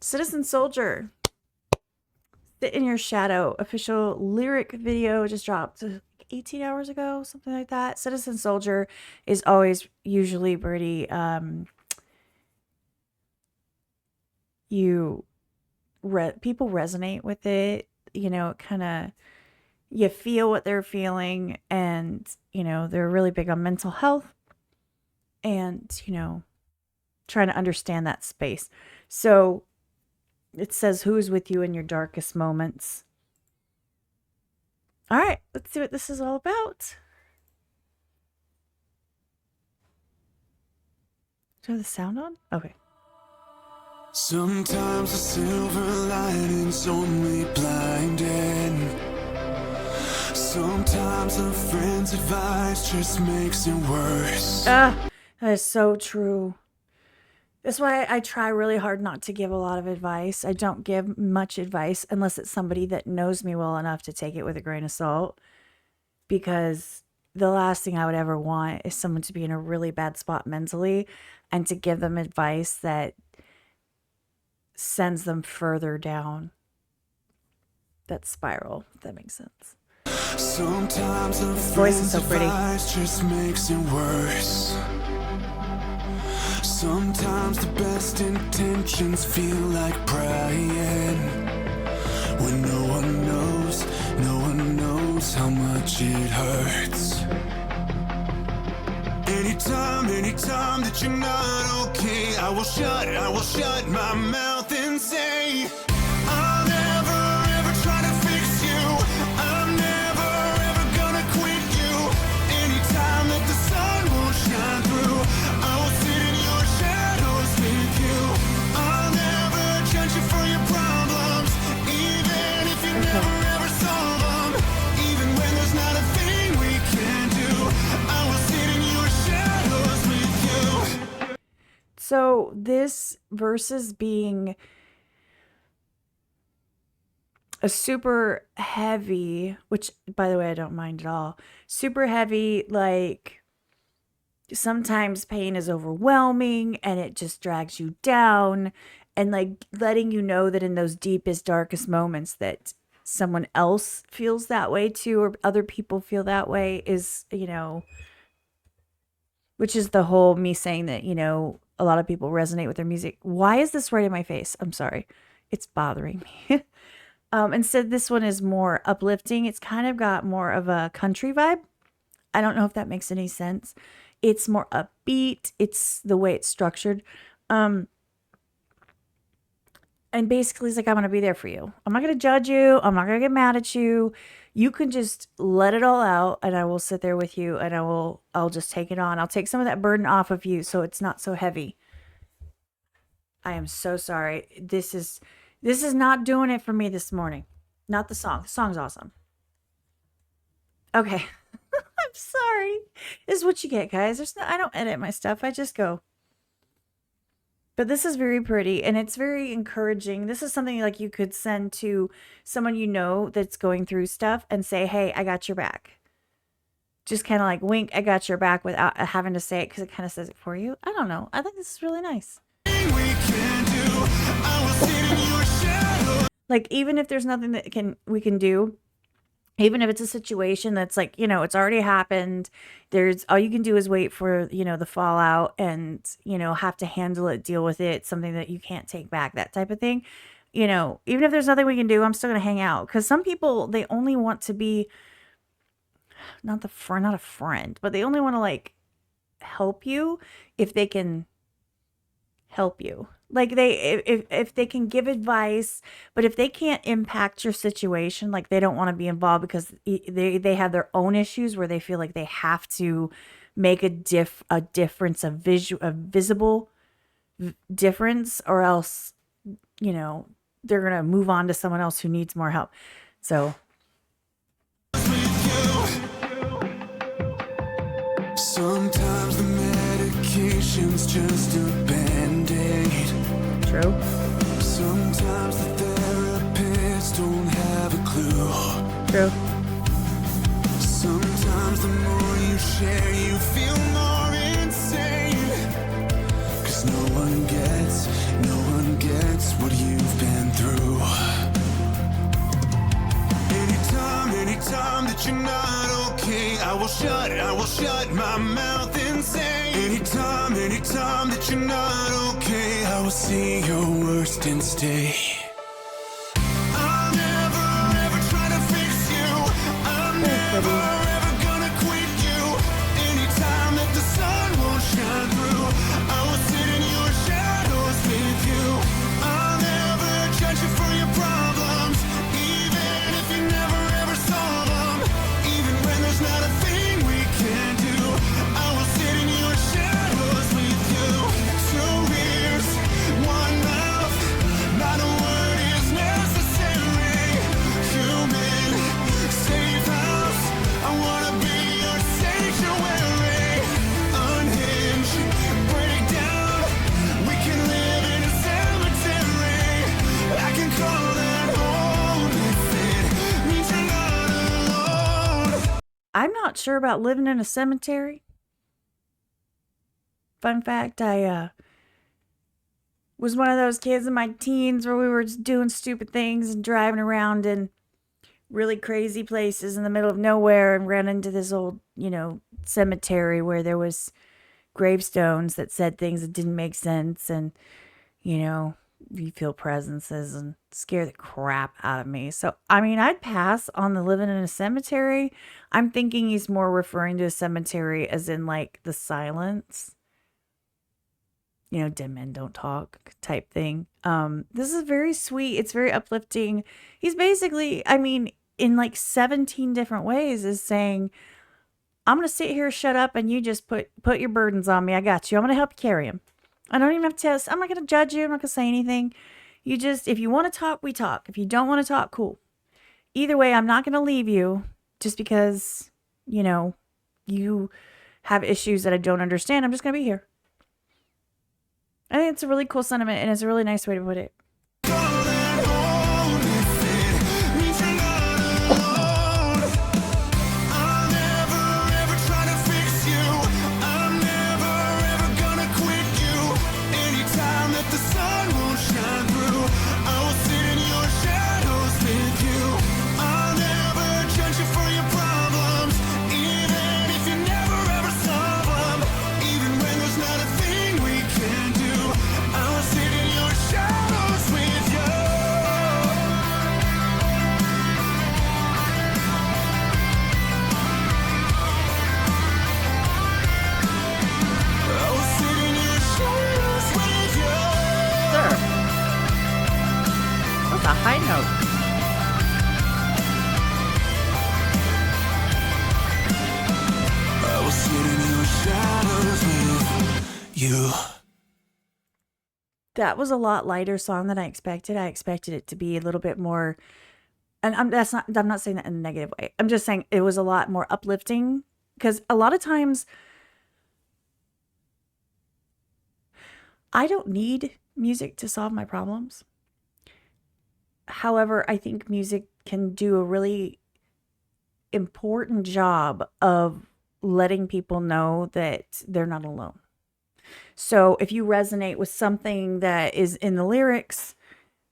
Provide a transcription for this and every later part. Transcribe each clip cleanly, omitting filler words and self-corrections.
Citizen Soldier, Sit in Your Shadow, official lyric video just dropped 18 hours ago, something like that. Citizen Soldier is always usually pretty, people resonate with it, kind of, you feel what they're feeling, and, they're really big on mental health and, trying to understand that space. So it says, who's with you in your darkest moments? All right, let's see what this is all about. Do I have the sound on? Okay. Sometimes the silver lining's only blinding. Sometimes a friend's advice just makes it worse. That is so true. That's why I try really hard not to give a lot of advice. I don't give much advice unless it's somebody that knows me well enough to take it with a grain of salt. Because the last thing I would ever want is someone to be in a really bad spot mentally and to give them advice that sends them further down that spiral, if that makes sense. Sometimes a voice is so pretty. Just makes it worse. Sometimes the best intentions feel like prying. When no one knows how much it hurts. Anytime that you're not okay, I will shut my mouth and say, I'll never ever try to fix you. I'm never ever gonna quit you. Anytime that the sun won't shine through, I will sit in your shadows with you. I'll never judge you for your problems, even if you never ever solve them. Even when there's not a thing we can do, I will sit in your shadows with you. So this versus being a super heavy, which by the way, I don't mind at all. Super heavy, like sometimes pain is overwhelming and it just drags you down, and like letting you know that in those deepest, darkest moments that someone else feels that way too, or other people feel that way is, which is the whole me saying that, a lot of people resonate with their music. Why is this right in my face? I'm sorry. It's bothering me. Instead, this one is more uplifting. It's kind of got more of a country vibe. I don't know if that makes any sense. It's more upbeat. It's the way it's structured. And basically, it's like, I'm going to be there for you. I'm not going to judge you. I'm not going to get mad at you. You can just let it all out, and I will sit there with you, and I'll just take it on. I'll take some of that burden off of you so it's not so heavy. I am so sorry. This is not doing it for me this morning. Not the song. The song's awesome. Okay. I'm sorry. This is what you get, guys. I don't edit my stuff. I just go. But this is very pretty, and it's very encouraging. This is something like you could send to someone that's going through stuff and say, hey, I got your back. Just kind of like wink, I got your back, without having to say it, because it kind of says it for you. I don't know. I think this is really nice. Like, even if there's nothing that we can do, even if it's a situation that's like, it's already happened, all you can do is wait for, the fallout and, have to handle it, deal with it, something that you can't take back, that type of thing. Even if there's nothing we can do, I'm still going to hang out. Because some people, they only want to be not a friend, but they only want to like help you if they can help you. Like if they can give advice, but if they can't impact your situation, like they don't want to be involved because they have their own issues where they feel like they have to make a difference, a visible difference, or else, they're going to move on to someone else who needs more help. So sometimes the medication's just a band-aid. True. Sometimes the therapists don't have a clue. True. Sometimes the more you share, you feel more insane. 'Cause no one gets what you I will shut my mouth and say, anytime that you're not okay, I will see your worst and stay. I'll never ever try to fix you. I'm never ever gonna quit you. Anytime that the sun won't shine through, I will sit in your shadows with you. I'll never judge you for your problems, even if you never ever solve them. Even when there's not a thing we can do, I will sit in your shadows with you. 2 ears, 1 mouth, not a word is necessary. Human, safe house, I wanna be your sanctuary. Unhinged, break down, we can live in a cemetery. I can call that home if it means you're not alone. I'm not sure about living in a cemetery. Fun fact, I was one of those kids in my teens where we were just doing stupid things and driving around in really crazy places in the middle of nowhere and ran into this old, cemetery where there was gravestones that said things that didn't make sense, and you feel presences and scare the crap out of me. So, I'd pass on the living in a cemetery. I'm thinking he's more referring to a cemetery as in like the silence. Dead men don't talk type thing. This is very sweet. It's very uplifting. He's basically, in like 17 different ways is saying, I'm going to sit here, shut up, and you just put your burdens on me. I got you. I'm going to help you carry them. I don't even have to I'm not going to judge you. I'm not going to say anything. You just, if you want to talk, we talk. If you don't want to talk, cool. Either way, I'm not going to leave you just because, you have issues that I don't understand. I'm just going to be here. I think it's a really cool sentiment, and it's a really nice way to put it. A high note. I will sit in your shadows with you. That was a lot lighter song than I expected. I expected it to be a little bit more, and I'm not saying that in a negative way. I'm just saying it was a lot more uplifting, because a lot of times I don't need music to solve my problems. However, I think music can do a really important job of letting people know that they're not alone. So if you resonate with something that is in the lyrics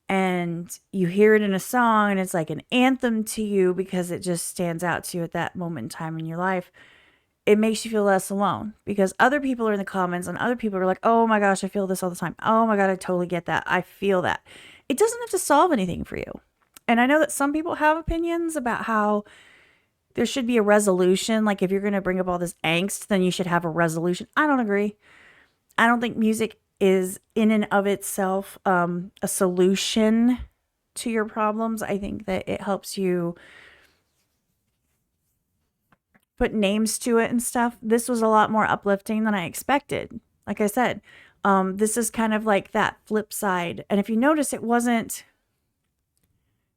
and you hear it in a song and it's like an anthem to you because it just stands out to you at that moment in time in your life, it makes you feel less alone, because other people are in the comments and other people are like, oh my gosh, I feel this all the time. Oh my God, I totally get that. I feel that. It doesn't have to solve anything for you. And I know that some people have opinions about how there should be a resolution. Like if you're going to bring up all this angst, then you should have a resolution. I don't agree. I don't think music is in and of itself a solution to your problems. I think that it helps you put names to it and stuff. This was a lot more uplifting than I expected. Like I said, this is kind of like that flip side. And if you notice,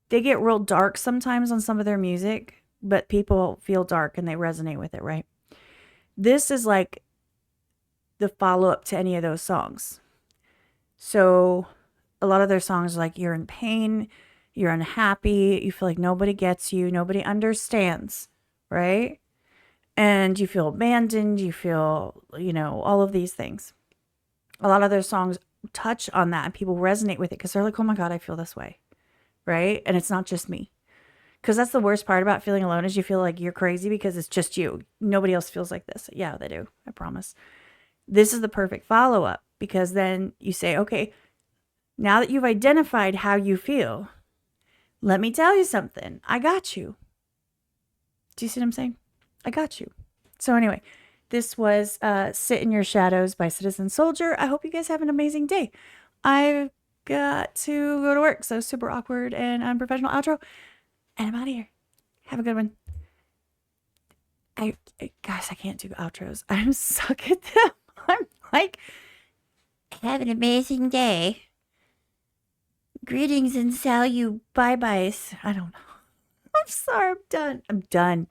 they get real dark sometimes on some of their music, but people feel dark and they resonate with it, right? This is like the follow-up to any of those songs. So a lot of their songs are like, you're in pain, you're unhappy, you feel like nobody gets you, nobody understands, right? And you feel abandoned, you feel, all of these things. A lot of their songs touch on that and people resonate with it because they're like, oh my God, I feel this way, right? And it's not just me. Because that's the worst part about feeling alone is you feel like you're crazy because it's just you. Nobody else feels like this. Yeah, they do. I promise. This is the perfect follow-up because then you say, okay, now that you've identified how you feel, let me tell you something. I got you. Do you see what I'm saying? I got you. So anyway, this was Sit in Your Shadows by Citizen Soldier. I hope you guys have an amazing day. I've got to go to work, so super awkward and unprofessional outro. And I'm out of here. Have a good one. Guys, I can't do outros. I'm suck at them. I'm like, have an amazing day. Greetings and bye-byes. I don't know. I'm sorry. I'm done.